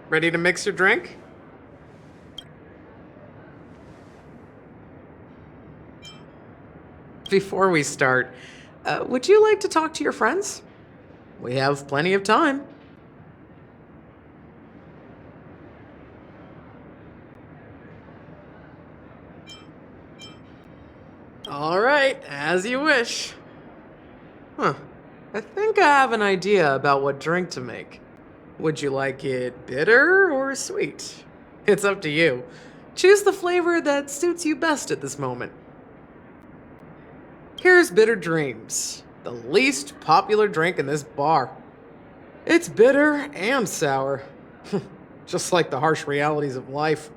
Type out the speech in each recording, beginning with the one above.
Ready to mix your drink? Before we start, would you like to talk to your friends? We have plenty of time. All right, as you wish. Huh. I think I have an idea about what drink to make. Would you like it bitter or sweet? It's up to you. Choose the flavor that suits you best at this moment. Here's Bitter Dreams, the least popular drink in this bar. It's bitter and sour, just like the harsh realities of life.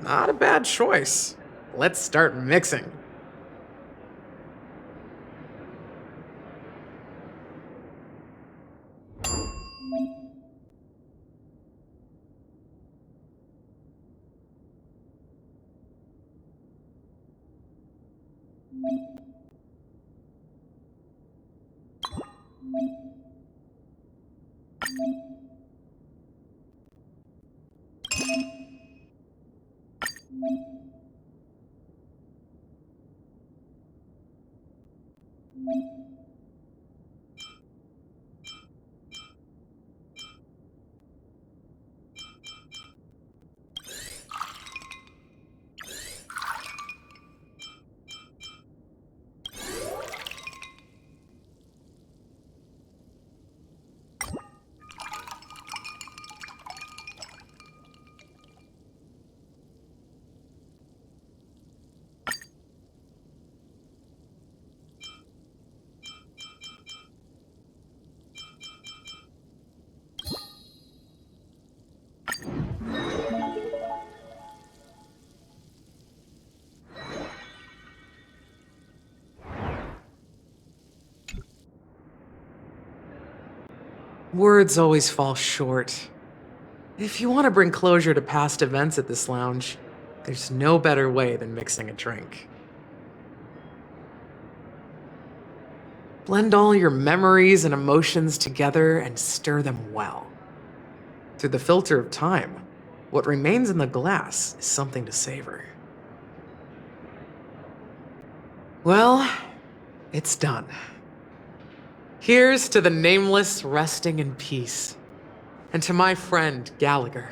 Not a bad choice. Let's start mixing. Words always fall short. If you want to bring closure to past events at this lounge, there's no better way than mixing a drink. Blend all your memories and emotions together and stir them well. Through the filter of time, what remains in the glass is something to savor. Well, it's done. Here's to the nameless resting in peace, and to my friend Gallagher.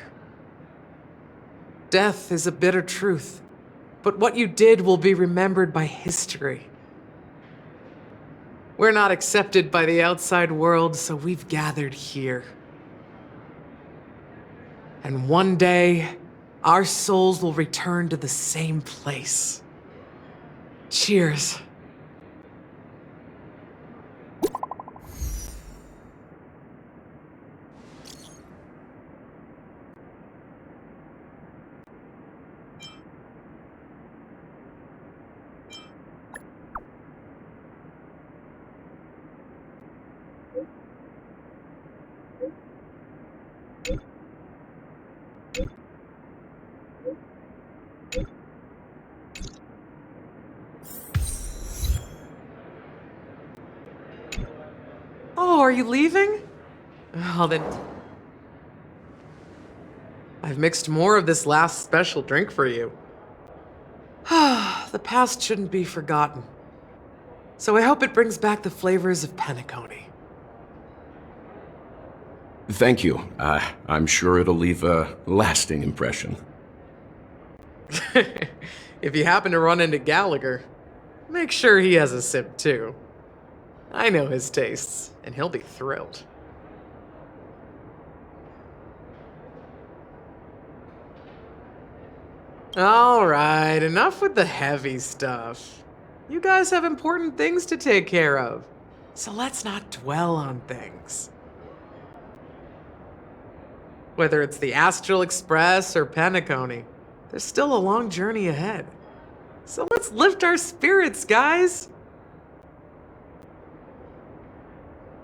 Death is a bitter truth, but what you did will be remembered by history. We're not accepted by the outside world, so we've gathered here. And one day, our souls will return to the same place. Cheers. Oh, are you leaving? Oh, then... I've mixed more of this last special drink for you. The past shouldn't be forgotten. So I hope it brings back the flavors of Penacony. Thank you. I'm sure it'll leave a lasting impression. If you happen to run into Gallagher, make sure he has a sip too. I know his tastes, and he'll be thrilled. Alright, enough with the heavy stuff. You guys have important things to take care of, so let's not dwell on things. Whether it's the Astral Express or Penacony, there's still a long journey ahead. So let's lift our spirits, guys!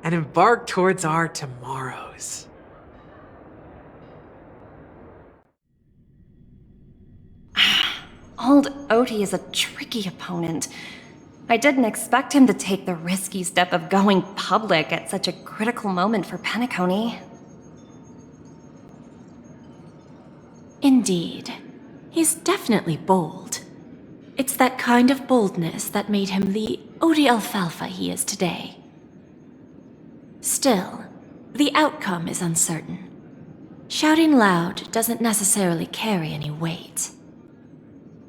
And embark towards our tomorrows. Old Odie is a tricky opponent. I didn't expect him to take the risky step of going public at such a critical moment for Penacony. Indeed. He's definitely bold. It's that kind of boldness that made him the Odie Alfalfa he is today. Still, the outcome is uncertain. Shouting loud doesn't necessarily carry any weight.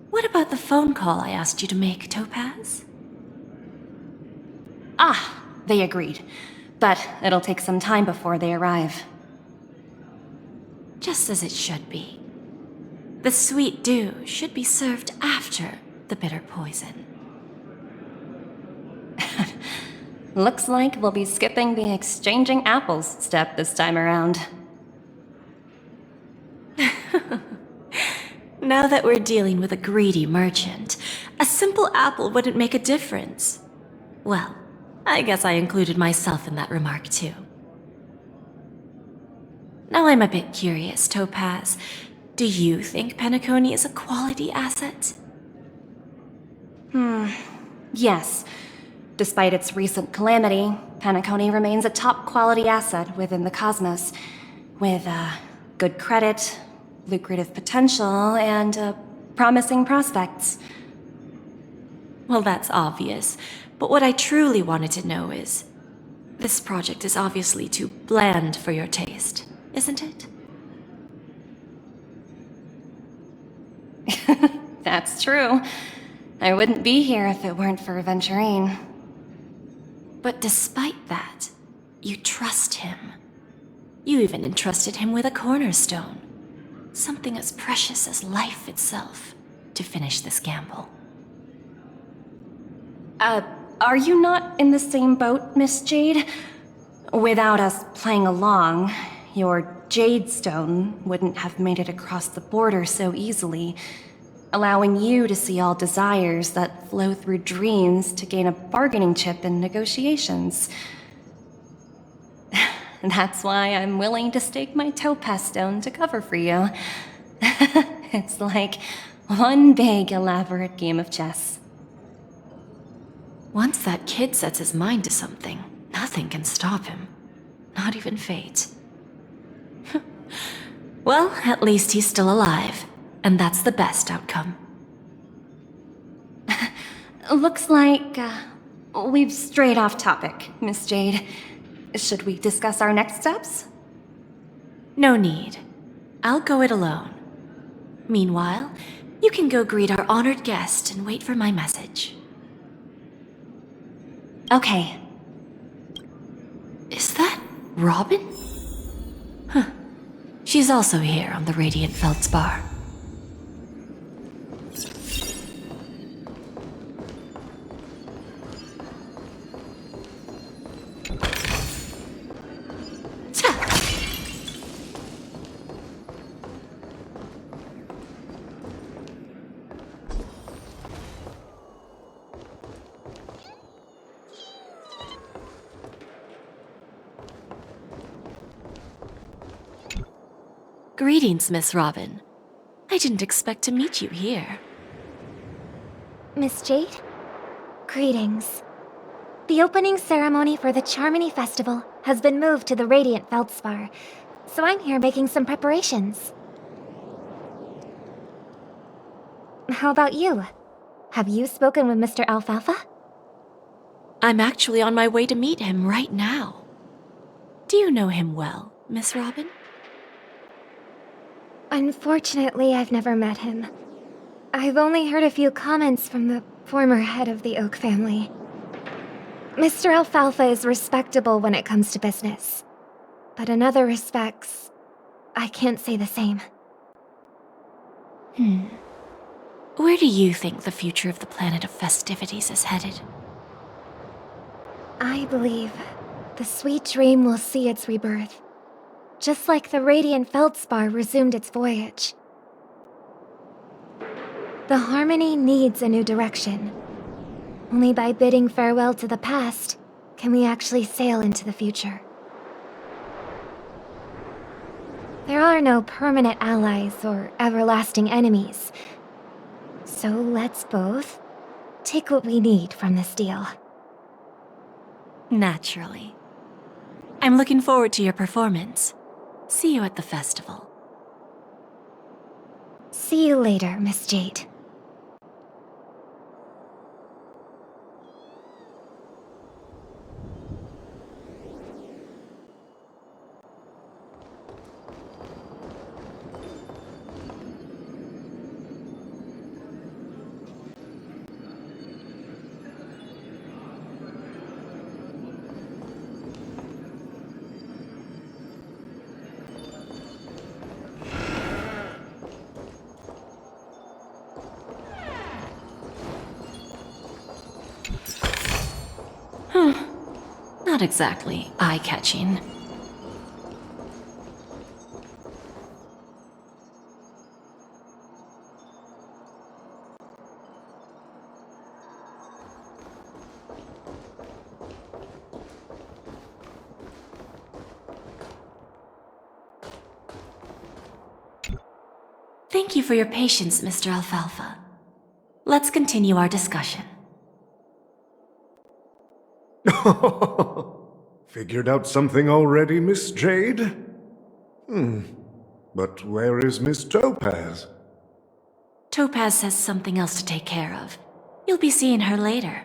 What about the phone call I asked you to make, Topaz? Ah, they agreed. But it'll take some time before they arrive. Just as it should be. The sweet dew should be served after the bitter poison. Looks like we'll be skipping the exchanging apples step this time around. Now that we're dealing with a greedy merchant, a simple apple wouldn't make a difference. Well, I guess I included myself in that remark too. Now I'm a bit curious, Topaz. Do you think Penacony is a quality asset? Yes. Despite its recent calamity, Penacony remains a top-quality asset within the cosmos, with good credit, lucrative potential, and promising prospects. Well, that's obvious, but what I truly wanted to know is, this project is obviously too bland for your taste, isn't it? That's true. I wouldn't be here if it weren't for Aventurine. But despite that, you trust him. You even entrusted him with a cornerstone. Something as precious as life itself, to finish this gamble. Are you not in the same boat, Miss Jade? Without us playing along, your Jade Stone wouldn't have made it across the border so easily, allowing you to see all desires that flow through dreams to gain a bargaining chip in negotiations. That's why I'm willing to stake my Topaz Stone to cover for you. It's like one big, elaborate game of chess. Once that kid sets his mind to something, nothing can stop him. Not even fate. Well, at least he's still alive, and that's the best outcome. Looks like we've strayed off topic, Miss Jade. Should we discuss our next steps? No need. I'll go it alone. Meanwhile, you can go greet our honored guest and wait for my message. Okay. Is that Robin? Huh. She's also here on the Radiant Feldspar. Greetings, Miss Robin. I didn't expect to meet you here. Miss Jade? Greetings. The opening ceremony for the Charmony Festival has been moved to the Radiant Feldspar, so I'm here making some preparations. How about you? Have you spoken with Mr. Alfalfa? I'm actually on my way to meet him right now. Do you know him well, Miss Robin? Unfortunately, I've never met him. I've only heard a few comments from the former head of the Oak family. Mr. Alfalfa is respectable when it comes to business, but in other respects, I can't say the same. Where do you think the future of the planet of festivities is headed? I believe the sweet dream will see its rebirth, just like the Radiant Feldspar resumed its voyage. The Harmony needs a new direction. Only by bidding farewell to the past can we actually sail into the future. There are no permanent allies or everlasting enemies. So let's both take what we need from this deal. Naturally. I'm looking forward to your performance. See you at the festival. See you later, Miss Jade. Not exactly eye-catching. Thank you for your patience, Mr. Alfalfa. Let's continue our discussion. Figured out something already, Miss Jade? But where is Miss Topaz? Topaz has something else to take care of. You'll be seeing her later.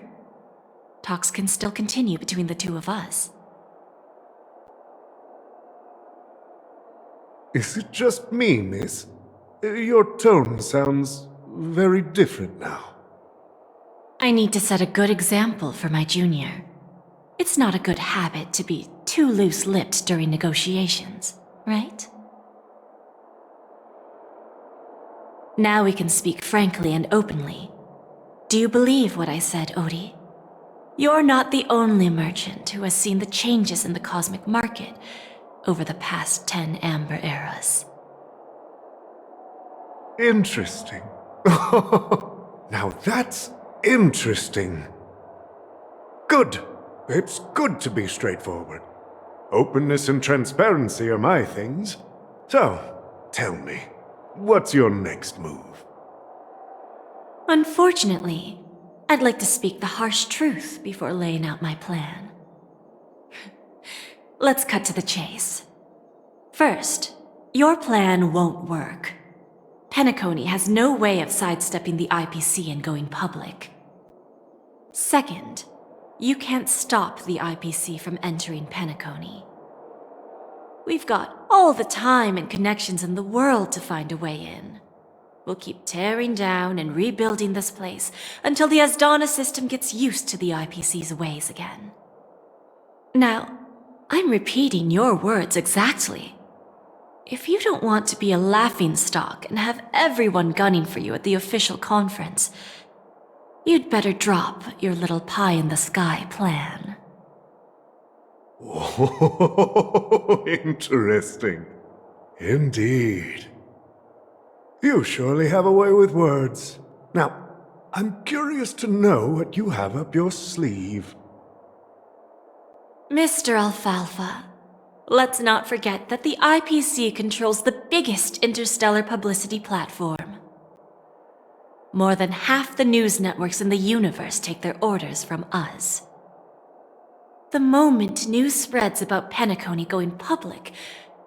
Talks can still continue between the two of us. Is it just me, miss? Your tone sounds very different now. I need to set a good example for my junior. It's not a good habit to be too loose-lipped during negotiations, right? Now we can speak frankly and openly. Do you believe what I said, Odie? You're not the only merchant who has seen the changes in the cosmic market over the past 10 Amber eras. Interesting. Now that's interesting. Good. It's good to be straightforward. Openness and transparency are my things. So, tell me, what's your next move? Unfortunately, I'd like to speak the harsh truth before laying out my plan. Let's cut to the chase. First, your plan won't work. Penacony has no way of sidestepping the IPC and going public. Second, you can't stop the IPC from entering Penacony. We've got all the time and connections in the world to find a way in. We'll keep tearing down and rebuilding this place until the Asdana system gets used to the IPC's ways again. Now, I'm repeating your words exactly. If you don't want to be a laughingstock and have everyone gunning for you at the official conference, you'd better drop your little pie-in-the-sky plan. Oh, interesting. Indeed. You surely have a way with words. Now, I'm curious to know what you have up your sleeve. Mr. Alfalfa, let's not forget that the IPC controls the biggest interstellar publicity platform. More than half the news networks in the universe take their orders from us. The moment news spreads about Penacony going public,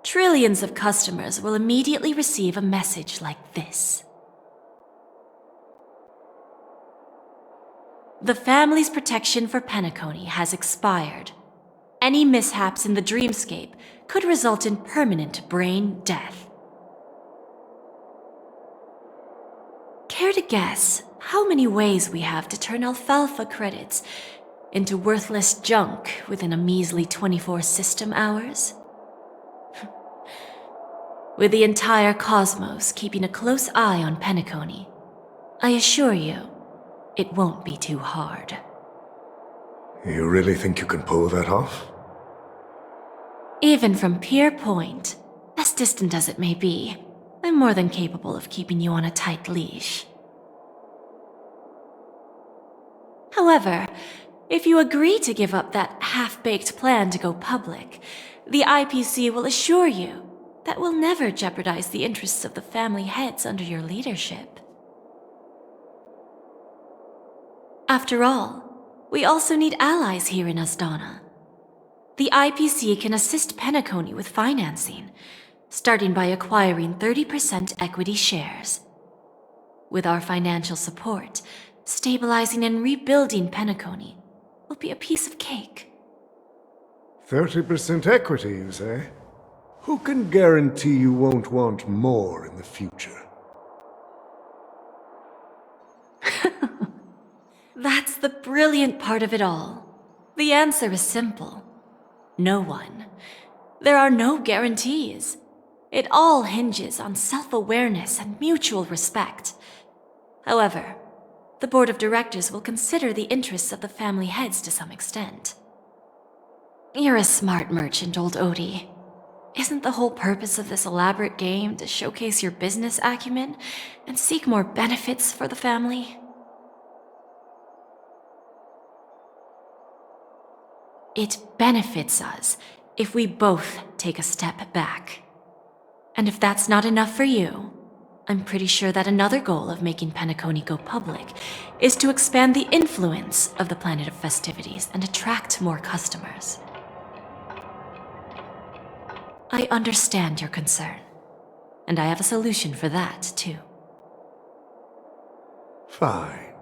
trillions of customers will immediately receive a message like this. The family's protection for Penacony has expired. Any mishaps in the dreamscape could result in permanent brain death. Care to guess how many ways we have to turn Alfalfa credits into worthless junk within a measly 24 system hours? With the entire cosmos keeping a close eye on Penacony, I assure you, it won't be too hard. You really think you can pull that off? Even from Pier Point, as distant as it may be, I'm more than capable of keeping you on a tight leash. However, if you agree to give up that half-baked plan to go public, the IPC will assure you that we'll never jeopardize the interests of the family heads under your leadership. After all, we also need allies here in Asdana. The IPC can assist Penacony with financing, starting by acquiring 30% equity shares. With our financial support, stabilizing and rebuilding Penacony will be a piece of cake. 30% equity, you say? Who can guarantee you won't want more in the future? That's the brilliant part of it all. The answer is simple. No one. There are no guarantees. It all hinges on self-awareness and mutual respect. However, the board of directors will consider the interests of the family heads to some extent. You're a smart merchant, old Odie. Isn't the whole purpose of this elaborate game to showcase your business acumen and seek more benefits for the family? It benefits us if we both take a step back. And if that's not enough for you, I'm pretty sure that another goal of making Penacony go public is to expand the influence of the Planet of Festivities and attract more customers. I understand your concern, and I have a solution for that, too. Fine.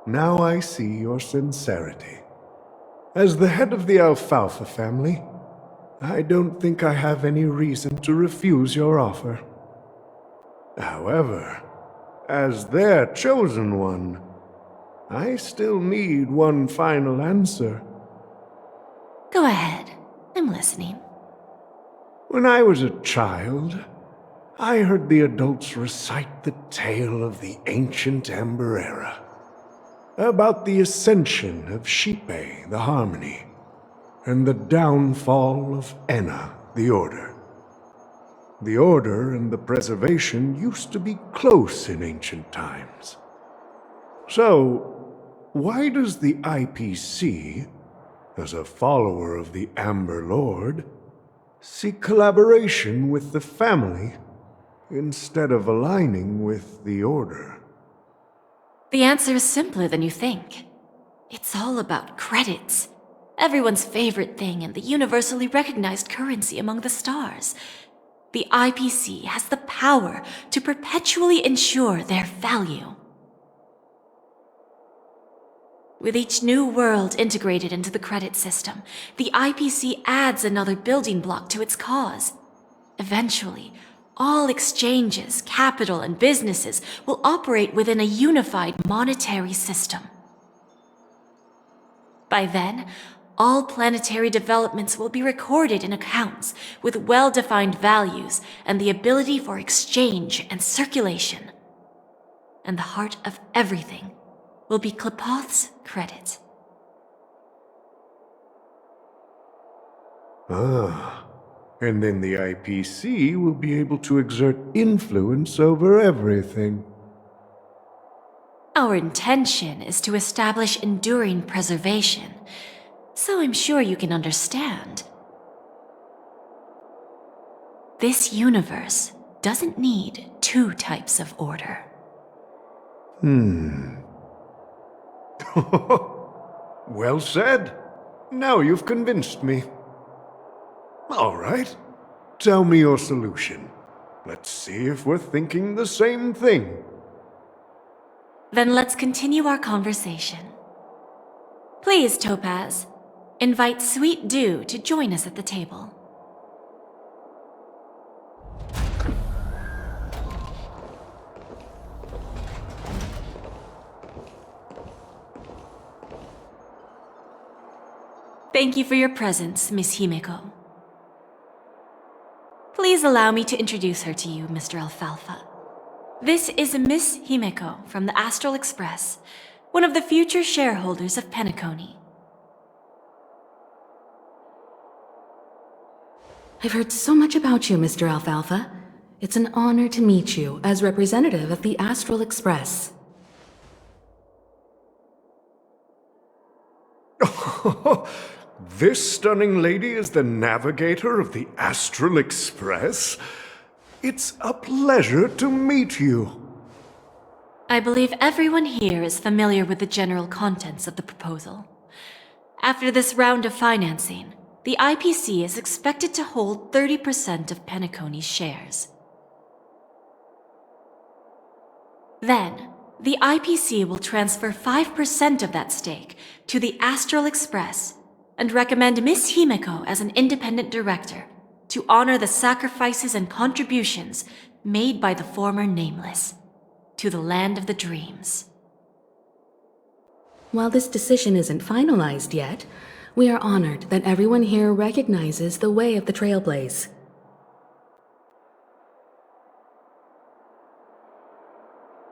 Now I see your sincerity. As the head of the Alfalfa family, I don't think I have any reason to refuse your offer. However, as their chosen one, I still need one final answer. Go ahead. I'm listening. When I was a child, I heard the adults recite the tale of the ancient Ember Era, about the ascension of Shipe, the Harmony, and the downfall of Enna, the Order. The Order and the Preservation used to be close in ancient times. So, why does the IPC, as a follower of the Amber Lord, seek collaboration with the family instead of aligning with the Order? The answer is simpler than you think. It's all about credits. Everyone's favorite thing and the universally recognized currency among the stars. The IPC has the power to perpetually ensure their value. With each new world integrated into the credit system, the IPC adds another building block to its cause. Eventually, all exchanges, capital, and businesses will operate within a unified monetary system. By then, all planetary developments will be recorded in accounts with well-defined values and the ability for exchange and circulation. And the heart of everything will be Klepoth's credit. Ah, and then the IPC will be able to exert influence over everything. Our intention is to establish enduring preservation, so I'm sure you can understand. This universe doesn't need two types of order. Well said. Now you've convinced me. All right. Tell me your solution. Let's see if we're thinking the same thing. Then let's continue our conversation. Please, Topaz, invite Sweet Dew to join us at the table. Thank you for your presence, Miss Himeko. Please allow me to introduce her to you, Mr. Alfalfa. This is Miss Himeko from the Astral Express, one of the future shareholders of Penacony. I've heard so much about you, Mr. Alfalfa. It's an honor to meet you as representative of the Astral Express. This stunning lady is the navigator of the Astral Express? It's a pleasure to meet you. I believe everyone here is familiar with the general contents of the proposal. After this round of financing, the IPC is expected to hold 30% of Penacony's shares. Then, the IPC will transfer 5% of that stake to the Astral Express and recommend Miss Himeko as an independent director to honor the sacrifices and contributions made by the former Nameless to the land of the dreams. While this decision isn't finalized yet, we are honored that everyone here recognizes the way of the Trailblaze.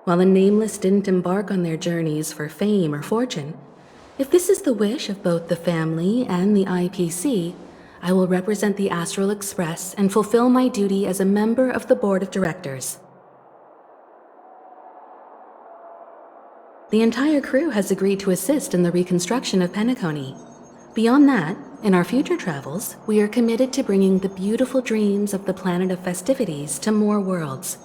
While the Nameless didn't embark on their journeys for fame or fortune, if this is the wish of both the family and the IPC, I will represent the Astral Express and fulfill my duty as a member of the board of directors. The entire crew has agreed to assist in the reconstruction of Penacony. Beyond that, in our future travels, we are committed to bringing the beautiful dreams of the planet of festivities to more worlds.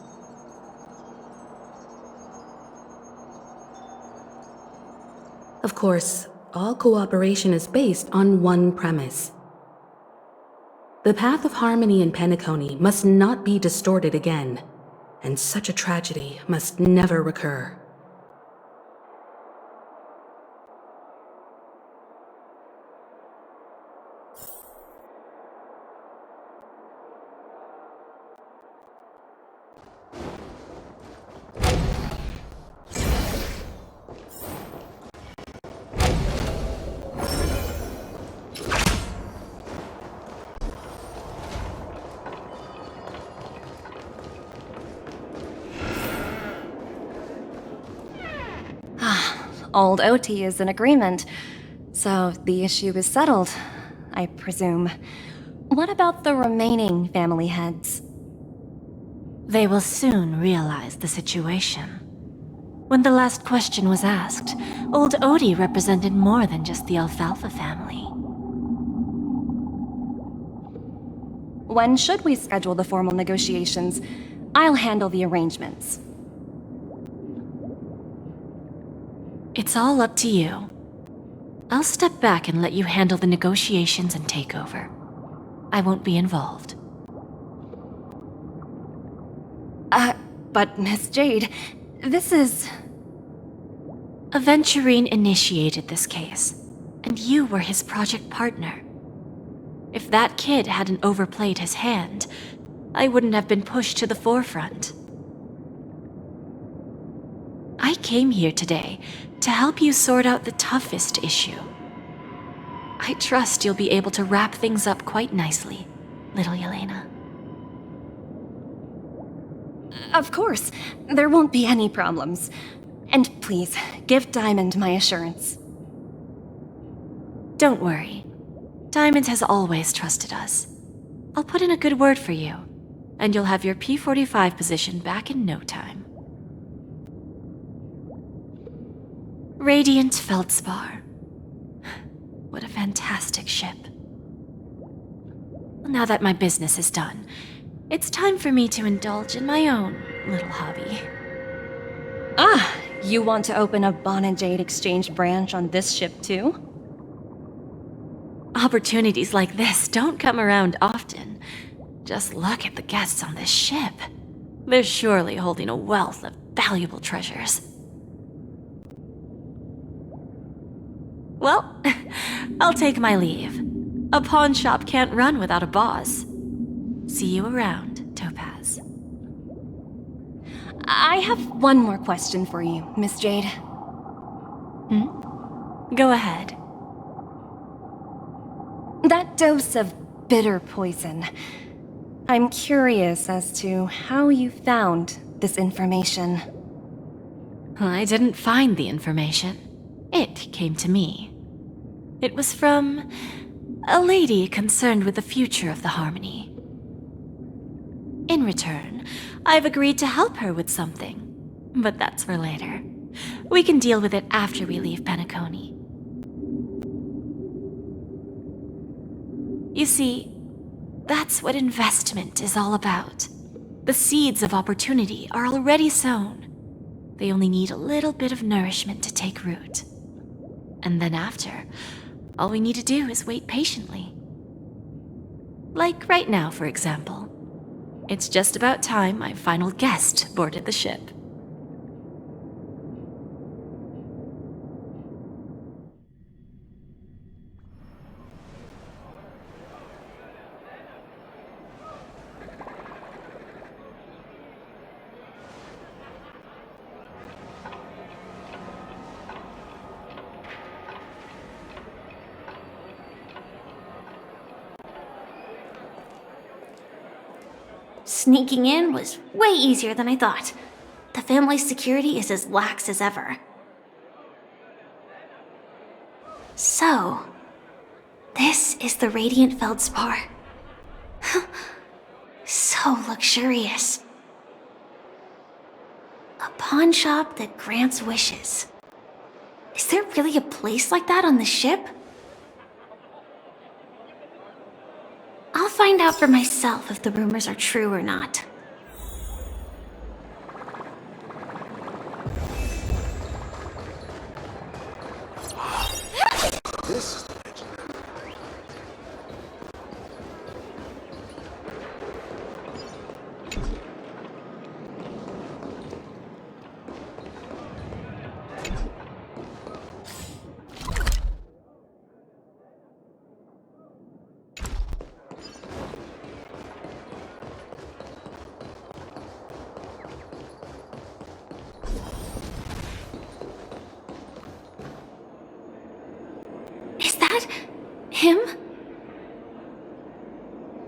Of course, all cooperation is based on one premise. The path of harmony in Penacony must not be distorted again, and such a tragedy must never recur. Old OT is in agreement, so the issue is settled, I presume. What about the remaining family heads? They will soon realize the situation. When the last question was asked, old Odie represented more than just the Alfalfa family. When should we schedule the formal negotiations? I'll handle the arrangements. It's all up to you. I'll step back and let you handle the negotiations and takeover. I won't be involved. But Miss Jade, this is... Aventurine initiated this case, and you were his project partner. If that kid hadn't overplayed his hand, I wouldn't have been pushed to the forefront. I came here today to help you sort out the toughest issue. I trust you'll be able to wrap things up quite nicely, little Yelena. Of course, there won't be any problems. And please, give Diamond my assurance. Don't worry. Diamond has always trusted us. I'll put in a good word for you, and you'll have your P-45 position back in no time. Radiant Feldspar. What a fantastic ship. Now that my business is done, it's time for me to indulge in my own little hobby. Ah, you want to open a Bon and Jade exchange branch on this ship too? Opportunities like this don't come around often. Just look at the guests on this ship. They're surely holding a wealth of valuable treasures. Well, I'll take my leave. A pawn shop can't run without a boss. See you around, Topaz. I have one more question for you, Miss Jade. Go ahead. That dose of bitter poison. I'm curious as to how you found this information. I didn't find the information. It came to me. It was from a lady concerned with the future of the Harmony. In return, I've agreed to help her with something, but that's for later. We can deal with it after we leave Penacony. You see, that's what investment is all about. The seeds of opportunity are already sown. They only need a little bit of nourishment to take root. And then after, all we need to do is wait patiently. Like right now, for example. It's just about time my final guest boarded the ship. Sneaking in was way easier than I thought. The family's security is as lax as ever. So, this is the Radiant Feldspar. So luxurious. A pawn shop that grants wishes. Is there really a place like that on the ship? I'll find out for myself if the rumors are true or not. Is that him?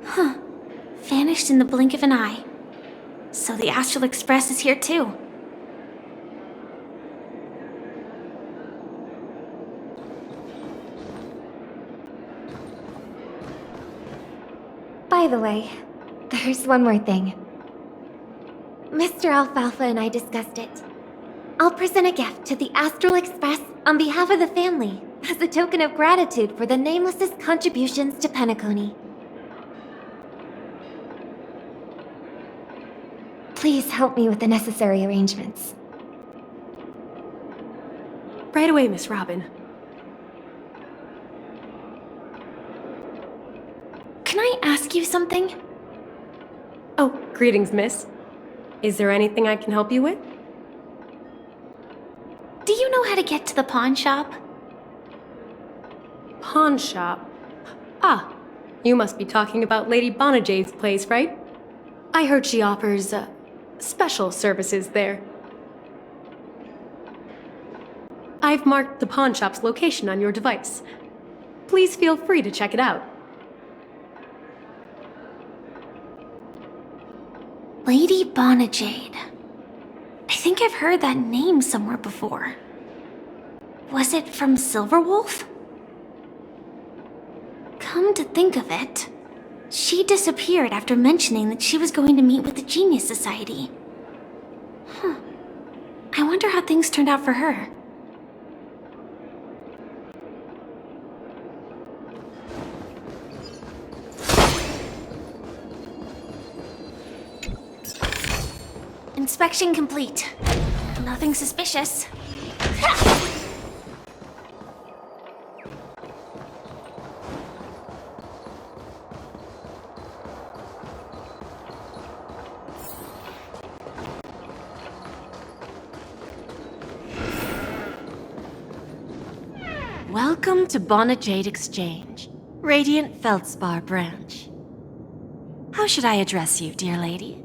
Huh. Vanished in the blink of an eye. So the Astral Express is here too. By the way, there's one more thing. Mr. Alfalfa and I discussed it. I'll present a gift to the Astral Express on behalf of the family as a token of gratitude for the Nameless's contributions to Penacony. Please help me with the necessary arrangements. Right away, Miss Robin. Can I ask you something? Oh, greetings, miss. Is there anything I can help you with? Do you know how to get to the pawn shop? Pawn shop? Ah, you must be talking about Lady Bonajade's place, right? I heard she offers, special services there. I've marked the pawn shop's location on your device. Please feel free to check it out. Lady Bonajade. I think I've heard that name somewhere before. Was it from Silverwolf? Come to think of it, she disappeared after mentioning that she was going to meet with the Genius Society. I wonder how things turned out for her. Inspection complete. Nothing suspicious. Welcome to Bonajade Exchange, Radiant Feldspar branch. How should I address you, dear lady?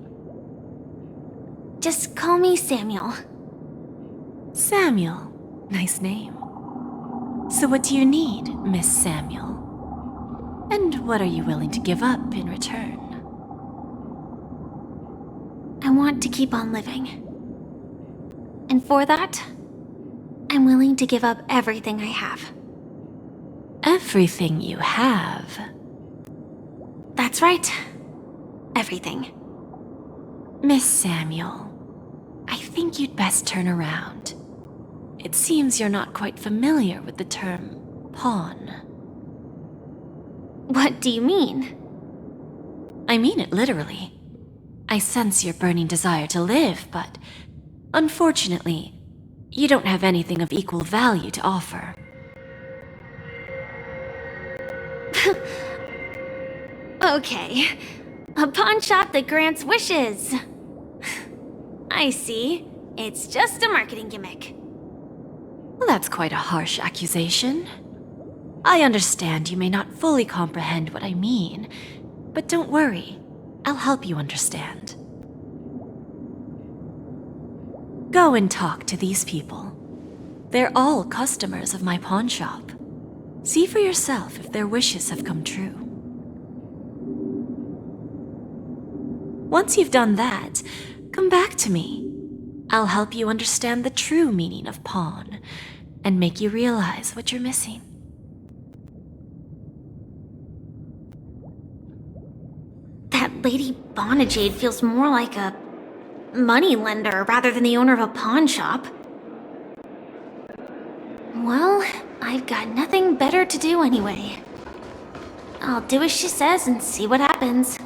Just call me Samuel. Samuel. Nice name. So what do you need, Miss Samuel? And what are you willing to give up in return? I want to keep on living. And for that, I'm willing to give up everything I have. Everything you have? That's right. Everything. Miss Samuel, I think you'd best turn around. It seems you're not quite familiar with the term pawn. What do you mean? I mean it literally. I sense your burning desire to live, but unfortunately, you don't have anything of equal value to offer. Okay. A pawn shop that grants wishes. I see. It's just a marketing gimmick. Well, that's quite a harsh accusation. I understand you may not fully comprehend what I mean, but don't worry. I'll help you understand. Go and talk to these people. They're all customers of my pawn shop. See for yourself if their wishes have come true. Once you've done that, come back to me. I'll help you understand the true meaning of pawn, and make you realize what you're missing. That Lady Bonajade feels more like a money lender rather than the owner of a pawn shop. Well, I've got nothing better to do anyway. I'll do as she says and see what happens.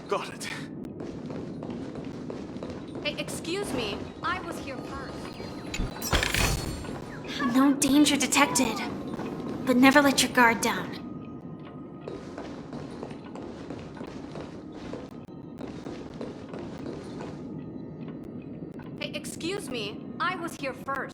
Got it. Hey, excuse me. I was here first. No danger detected. But never let your guard down. Hey, excuse me. I was here first.